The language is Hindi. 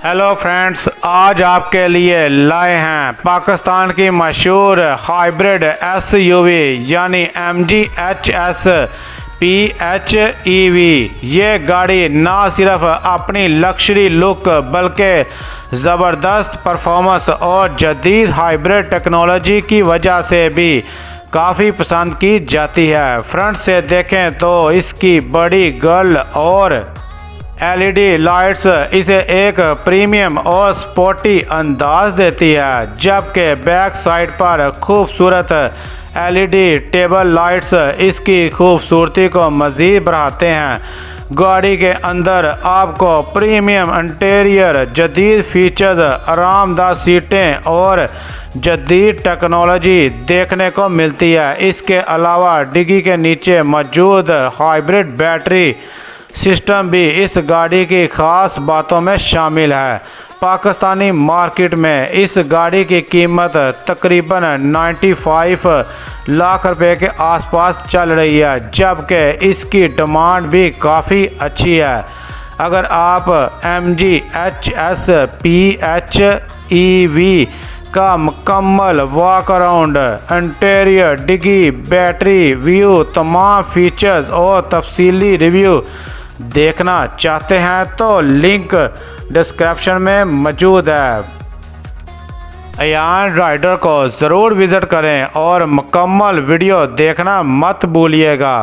हेलो फ्रेंड्स, आज आपके लिए लाए हैं पाकिस्तान की मशहूर हाइब्रिड एसयूवी यानी MG HS PHEV। ये गाड़ी ना सिर्फ अपनी लग्जरी लुक बल्कि ज़बरदस्त परफॉर्मेंस और जदीद हाइब्रिड टेक्नोलॉजी की वजह से भी काफ़ी पसंद की जाती है। फ्रंट से देखें तो इसकी बड़ी गर्ल और LED लाइट्स इसे एक प्रीमियम और स्पोर्टी अंदाज देती है, जबकि बैक साइड पर खूबसूरत LED टेबल लाइट्स इसकी खूबसूरती को मज़ीद बढ़ाते हैं। गाड़ी के अंदर आपको प्रीमियम इंटीरियर, जदीद फीचर्स, आरामदायक सीटें और जदीद टेक्नोलॉजी देखने को मिलती है। इसके अलावा डिग्गी के नीचे मौजूद हाइब्रिड बैटरी सिस्टम भी इस गाड़ी की ख़ास बातों में शामिल है। पाकिस्तानी मार्केट में इस गाड़ी की कीमत तकरीबन 95 लाख रुपए के आसपास चल रही है, जबकि इसकी डिमांड भी काफ़ी अच्छी है। अगर आप MG HS PHEV का मुकम्मल वॉक अराउंड, इंटीरियर, डिग्गी, बैटरी व्यू, तमाम फीचर्स और तफसीली रिव्यू देखना चाहते हैं तो लिंक डिस्क्रिप्शन में मौजूद है। अयान राइडर को ज़रूर विज़िट करें और मुकम्मल वीडियो देखना मत भूलिएगा।